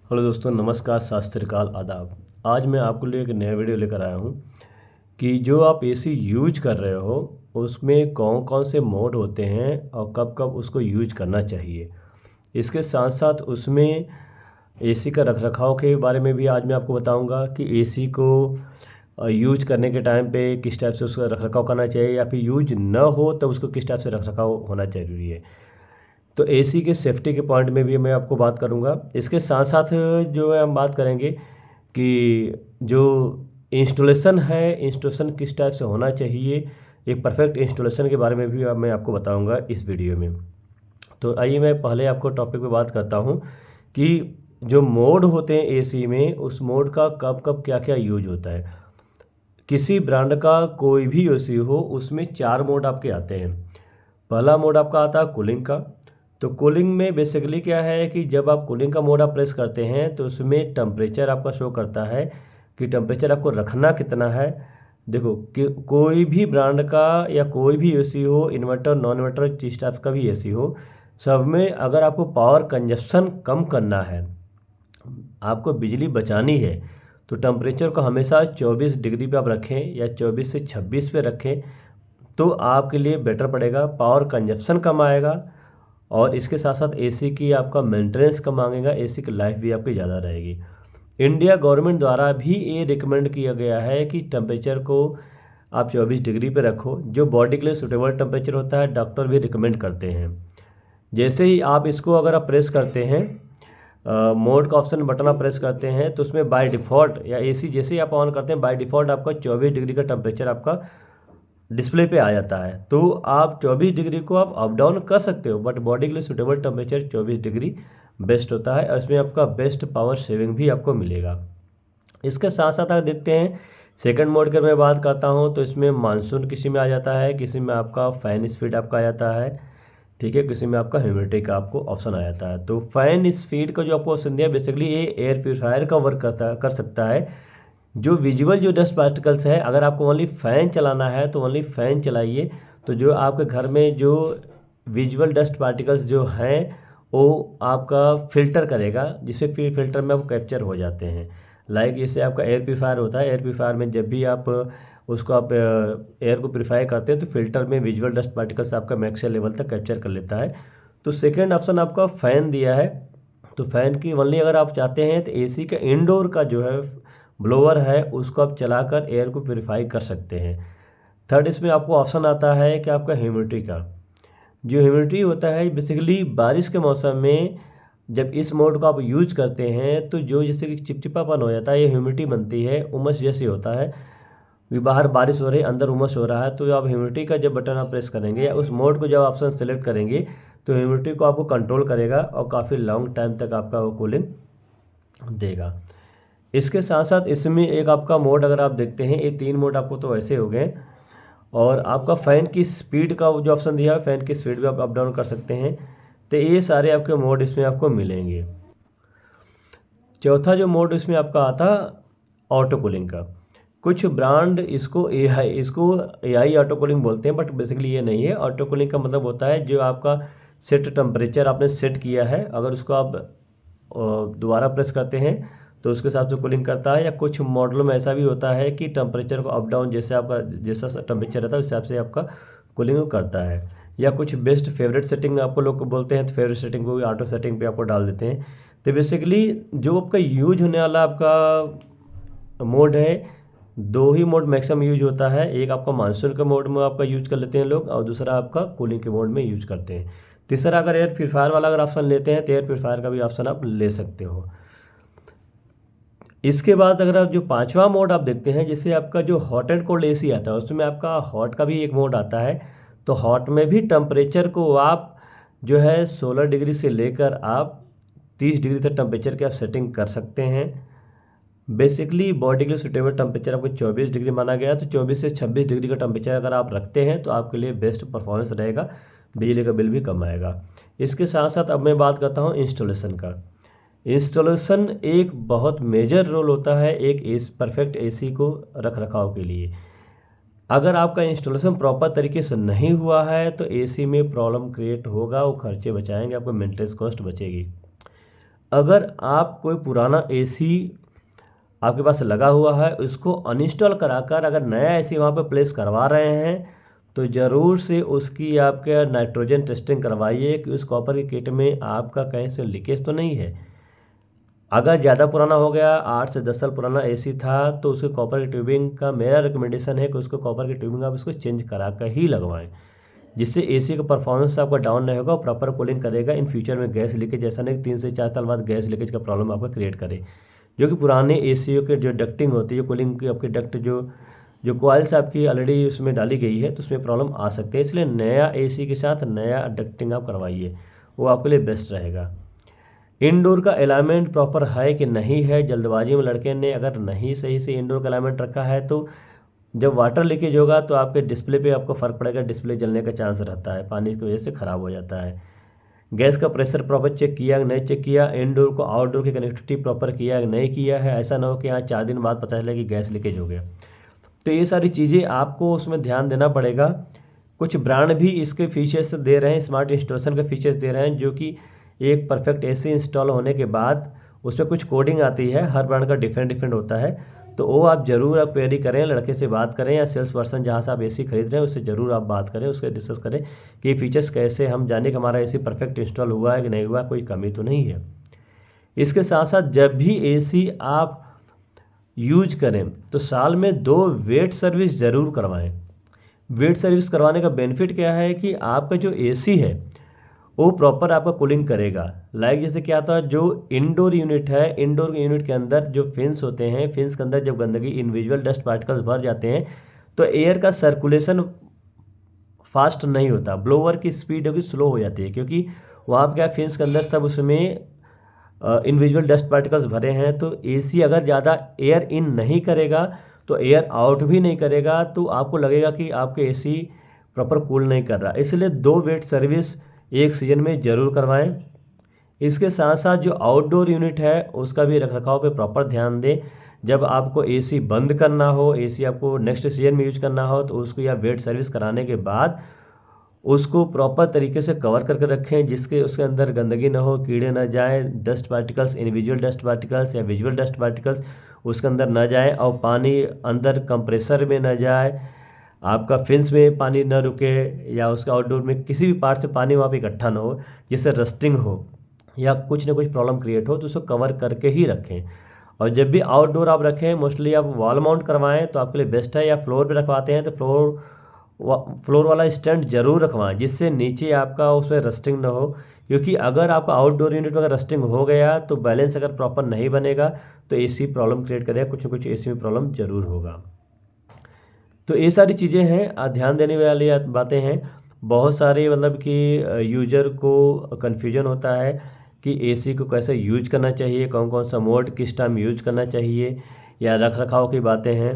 Hello दोस्तों, नमस्कार, सत श्री अकाल, आदाब। आज मैं आपके लिए एक नया वीडियो लेकर आया हूँ कि जो आप एसी यूज कर रहे हो उसमें कौन कौन से मोड होते हैं और कब कब उसको यूज करना चाहिए। इसके साथ साथ उसमें एसी का रखरखाव के बारे में भी आज मैं आपको बताऊंगा कि एसी को यूज करने के टाइम पे किस टाइप से उसका रखरखाव करना चाहिए या फिर यूज न हो तब उसको किस टाइप से रखरखाव होना जरूरी है। तो एसी के सेफ्टी के पॉइंट में भी मैं आपको बात करूंगा। इसके साथ साथ जो है हम बात करेंगे कि जो इंस्टॉलेशन है, इंस्टॉलेशन किस टाइप से होना चाहिए, एक परफेक्ट इंस्टॉलेशन के बारे में भी अब मैं आपको बताऊंगा इस वीडियो में। तो आइए मैं पहले आपको टॉपिक पे बात करता हूं कि जो मोड होते हैं एसी में, उस मोड का कब कब क्या क्या यूज होता है। किसी ब्रांड का कोई भी एसी हो उसमें 4 मोड आपके आते हैं। पहला मोड आपका आता है कूलिंग का। तो कूलिंग में बेसिकली क्या है कि जब आप कूलिंग का मोड आप प्रेस करते हैं तो उसमें टेम्परेचर आपका शो करता है कि टेम्परेचर आपको रखना कितना है। देखो कि कोई भी ब्रांड का या कोई भी एसी हो, इन्वर्टर नॉन इन्वर्टर जिस टाइप का भी एसी हो, सब में अगर आपको पावर कंजप्शन कम करना है, आपको बिजली बचानी है, तो टेम्परेचर को हमेशा 24 डिग्री पे आप रखें या 24 से 26 पे रखें तो आपके लिए बेटर पड़ेगा। पावर कंजप्शन कम आएगा और इसके साथ साथ एसी की आपका मेंटेनेंस कम मांगेगा, एसी की लाइफ भी आपकी ज़्यादा रहेगी। इंडिया गवर्नमेंट द्वारा भी ये रिकमेंड किया गया है कि टेम्परेचर को आप 24 डिग्री पे रखो, जो बॉडी के लिए सूटेबल टेम्परेचर होता है, डॉक्टर भी रिकमेंड करते हैं। जैसे ही आप इसको अगर आप प्रेस करते हैं, मोड का ऑप्शन बटन आप प्रेस करते हैं तो उसमें बाय डिफ़ॉल्ट या एसी जैसे ही आप ऑन करते हैं बाय डिफ़ॉल्ट आपका 24 डिग्री का टेम्परेचर आपका डिस्प्ले पे आ जाता है। तो आप 24 डिग्री को आप अप डाउन कर सकते हो, बट बॉडी के लिए सूटेबल टेम्परेचर 24 डिग्री बेस्ट होता है और इसमें आपका बेस्ट पावर सेविंग भी आपको मिलेगा। इसके साथ साथ अगर देखते हैं सेकंड मोड की मैं बात करता हूं तो इसमें मानसून किसी में आ जाता है, किसी में आपका फ़ैन स्पीड आपका आ जाता है, ठीक है, किसी में आपका ह्यूमिडिटी का आपको ऑप्शन आ जाता है। तो फ़ैन स्पीड का जो आपको ऑप्शन दिया बेसिकली ये एयर प्योरीफायर का वर्क कर सकता है। जो विजुअल जो डस्ट पार्टिकल्स है, अगर आपको ओनली फ़ैन चलाना है तो ओनली फ़ैन चलाइए, तो जो आपके घर में जो विजुअल डस्ट पार्टिकल्स जो हैं वो आपका फ़िल्टर करेगा, जिससे फिर फ़िल्टर में वो कैप्चर हो जाते हैं। लाइक जैसे आपका एयर प्योरीफायर होता है, एयर प्योरीफायर में जब भी आप उसको आप एयर को प्योरीफाई करते हैं तो फ़िल्टर में विजुअल डस्ट पार्टिकल्स आपका मैक्सिमम लेवल तक कैप्चर कर लेता है। तो सेकेंड ऑप्शन आपका फ़ैन दिया है, तो फ़ैन की ओनली अगर आप चाहते हैं तो एसी का इंडोर का जो है ब्लोअर है उसको आप चलाकर एयर को प्योरीफाई कर सकते हैं। थर्ड इसमें आपको ऑप्शन आता है कि आपका ह्यूमिडिटी का। जो ह्यूमिडिटी होता है बेसिकली बारिश के मौसम में जब इस मोड को आप यूज करते हैं तो जो जैसे कि चिपचिपापन हो जाता है, ये ह्यूमिडिटी बनती है, उमस जैसे होता है कि बाहर बारिश हो रही है अंदर उमस हो रहा है, तो आप ह्यूमिडिटी का जब बटन आप प्रेस करेंगे या उस मोड को जब ऑप्शन सेलेक्ट करेंगे तो ह्यूमिडिटी को आपको कंट्रोल करेगा और काफ़ी लॉन्ग टाइम तक आपका वो कूलिंग देगा। इसके साथ साथ इसमें एक आपका मोड अगर आप देखते हैं, ये 3 मोड आपको तो ऐसे हो गए और आपका फ़ैन की स्पीड का जो ऑप्शन दिया है, फ़ैन की स्पीड भी आप अप डाउन कर सकते हैं। तो ये सारे आपके मोड इसमें आपको मिलेंगे। चौथा जो मोड इसमें आपका आता ऑटो कूलिंग का। कुछ ब्रांड एआई ऑटो कूलिंग बोलते हैं, बट बेसिकली ये नहीं है। ऑटो कूलिंग का मतलब होता है जो आपका सेट टेम्परेचर आपने सेट किया है, अगर उसको आप दोबारा प्रेस करते हैं तो उसके साथ जो कूलिंग करता है। या कुछ मॉडलों में ऐसा भी होता है कि टेम्परेचर को अप डाउन जैसे आपका जैसा टेम्परेचर रहता है उस हिसाब से आपका कूलिंग करता है। या कुछ बेस्ट फेवरेट सेटिंग आपको लोग को बोलते हैं, तो फेवरेट सेटिंग को भी ऑटो सेटिंग पे आपको डाल देते हैं। तो बेसिकली जो आपका यूज होने वाला आपका मोड है, 2 ही मोड मैक्सिमम यूज होता है। एक आपका मानसून के मोड में आपका यूज कर लेते हैं लोग और दूसरा आपका कूलिंग के मोड में यूज करते हैं। तीसरा अगर एयर प्योरीफायर वाला अगर ऑप्शन लेते हैं तो एयर प्योरीफायर का भी ऑप्शन आप ले सकते हो। इसके बाद अगर आप जो पांचवा मोड आप देखते हैं, जैसे आपका जो हॉट एंड कोल्ड एसी आता है उसमें आपका हॉट का भी एक मोड आता है। तो हॉट में भी टेम्परेचर को आप जो है 16 डिग्री से लेकर आप 30 डिग्री तक टेम्परेचर की आप सेटिंग कर सकते हैं। बेसिकली बॉडी के लिए सुटेबल टेम्परेचर आपको 24 डिग्री माना गया है, तो 24 से 26 डिग्री का टेम्परेचर अगर आप रखते हैं तो आपके लिए बेस्ट परफॉर्मेंस रहेगा, बिजली का बिल भी कम आएगा। इसके साथ साथ अब मैं बात करता हूँ इंस्टॉलेशन का। इंस्टॉलेशन एक बहुत मेजर रोल होता है एक परफेक्ट एसी को रख रखाव के लिए। अगर आपका इंस्टॉलेशन प्रॉपर तरीके से नहीं हुआ है तो एसी में प्रॉब्लम क्रिएट होगा, वो खर्चे बचाएंगे, आपको मेंटेनेंस कॉस्ट बचेगी। अगर आप कोई पुराना एसी आपके पास लगा हुआ है, उसको अनइंस्टॉल कराकर अगर नया एसी वहाँ पे प्लेस करवा रहे हैं, तो ज़रूर से उसकी आपके नाइट्रोजन टेस्टिंग करवाइए कि उस कॉपर की किट में आपका कहीं से लीकेज तो नहीं है। अगर ज़्यादा पुराना हो गया, 8 से 10 साल पुराना एसी था, तो उसके कॉपर की ट्यूबिंग का मेरा रिकमेंडेशन है कि उसको कॉपर की ट्यूबिंग आप उसको चेंज करा कर ही लगवाएं, जिससे एसी का परफॉर्मेंस आपका डाउन नहीं होगा और प्रॉपर कूलिंग करेगा। इन फ्यूचर में गैस लीकेज ऐसा नहीं 3 से 4 साल बाद गैस लीकेज का प्रॉब्लम आपका क्रिएट करे, जो कि पुराने एसीओ के जो डक्टिंग होती है, जो कूलिंग की आपकी डक्ट जो जो कॉइल्स आपकी ऑलरेडी उसमें डाली गई है, तो उसमें प्रॉब्लम आ सकती है। इसलिए नया एसी के साथ नया डक्टिंग आप करवाइए, वो आपके लिए बेस्ट रहेगा। इंडोर का अलाइनमेंट प्रॉपर है कि नहीं है, जल्दबाजी में लड़के ने अगर नहीं सही से इंडोर का अलाइनमेंट रखा है, तो जब वाटर लीकेज होगा तो आपके डिस्प्ले पे आपको फ़र्क पड़ेगा, डिस्प्ले जलने का चांस रहता है, पानी की वजह से ख़राब हो जाता है। गैस का प्रेशर प्रॉपर चेक किया नहीं चेक किया, इंडोर को आउटडोर की कनेक्टिविटी प्रॉपर किया नहीं किया है, ऐसा ना हो कि यहाँ 4 दिन बाद पता चले कि गैस लीकेज हो गया। तो ये सारी चीज़ें आपको उसमें ध्यान देना पड़ेगा। कुछ ब्रांड भी इसके फीचर्स दे रहे हैं, स्मार्ट इंस्टॉलेशन के फीचर्स दे रहे हैं, जो कि एक परफेक्ट एसी इंस्टॉल होने के बाद उसमें कुछ कोडिंग आती है, हर ब्रांड का डिफरेंट डिफरेंट होता है। तो वो आप ज़रूर आप क्वेरी करें, लड़के से बात करें या सेल्स पर्सन जहाँ से आप एसी खरीद रहे हैं उससे ज़रूर आप बात करें, उसके डिस्कस करें कि ये फीचर्स कैसे हम जाने कि हमारा एसी परफेक्ट इंस्टॉल हुआ है कि नहीं हुआ, कोई कमी तो नहीं है। इसके साथ साथ जब भी एसी आप यूज करें तो साल में 2 वेट सर्विस ज़रूर करवाएं। वेट सर्विस करवाने का बेनिफिट क्या है कि आपका जो एसी है वो प्रॉपर आपका कूलिंग करेगा। लाइक जैसे क्या था, जो इंडोर यूनिट है, इंडोर यूनिट के अंदर जो फिन्स होते हैं, फिन्स के अंदर जब गंदगी इनविजुअल डस्ट पार्टिकल्स भर जाते हैं तो एयर का सर्कुलेशन फास्ट नहीं होता, ब्लोअर की स्पीड होगी स्लो हो जाती है, क्योंकि वहाँ पर क्या फिन्स के अंदर सब उसमें इनविजुअल डस्ट पार्टिकल्स भरे हैं। तो एसी अगर ज़्यादा एयर इन नहीं करेगा तो एयर आउट भी नहीं करेगा, तो आपको लगेगा कि आपके एसी प्रॉपर कूल नहीं कर रहा। इसलिए 2 वेट सर्विस एक सीजन में ज़रूर करवाएं। इसके साथ साथ जो आउटडोर यूनिट है उसका भी रखरखाव पे प्रॉपर ध्यान दें। जब आपको एसी बंद करना हो, एसी आपको नेक्स्ट सीजन में यूज करना हो, तो उसको या वेट सर्विस कराने के बाद उसको प्रॉपर तरीके से कवर करके रखें, जिसके उसके अंदर गंदगी ना हो, कीड़े ना जाएं, dust particles, individual dust particles या विजुअल डस्ट पार्टिकल्स उसके अंदर ना जाएं, और पानी अंदर कंप्रेसर में ना जाए, आपका फिन्स में पानी ना रुके, या उसका आउटडोर में किसी भी पार्ट से पानी वहाँ पे इकट्ठा ना हो, जिससे रस्टिंग हो या कुछ ना कुछ प्रॉब्लम क्रिएट हो, तो उसको कवर करके ही रखें। और जब भी आउटडोर आप रखें, मोस्टली आप वॉल माउंट करवाएं तो आपके लिए बेस्ट है, या फ्लोर पे रखवाते हैं तो फ्लोर वाला स्टैंड जरूर रखवाएं, जिससे नीचे आपका उसमें रस्टिंग ना हो। क्योंकि अगर आपका आउटडोर यूनिट में अगर रस्टिंग हो गया तो बैलेंस अगर प्रॉपर नहीं बनेगा तो एसी प्रॉब्लम क्रिएट करेगा, कुछ ना कुछ एसी में प्रॉब्लम जरूर होगा। तो ये सारी चीज़ें हैं, ध्यान देने वाली बातें हैं। बहुत सारे मतलब कि यूजर को कन्फ्यूजन होता है कि एसी को कैसे यूज करना चाहिए, कौन कौन सा मोड किस टाइम यूज करना चाहिए, या रख रखाव की बातें हैं।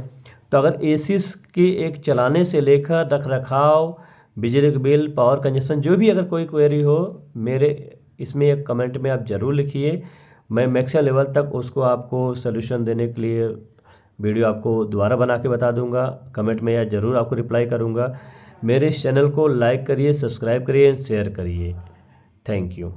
तो अगर एसी के एक चलाने से लेकर रख रखाव, बिजली का बिल, पावर कंजप्शन, जो भी अगर कोई क्वेरी हो, मेरे इसमें एक कमेंट में आप ज़रूर लिखिए। मैं मैक्सिमम लेवल तक उसको आपको सलूशन देने के लिए वीडियो आपको दोबारा बना के बता दूंगा, कमेंट में या ज़रूर आपको रिप्लाई करूंगा। मेरे इस चैनल को लाइक करिए, सब्सक्राइब करिए, शेयर करिए। Thank you.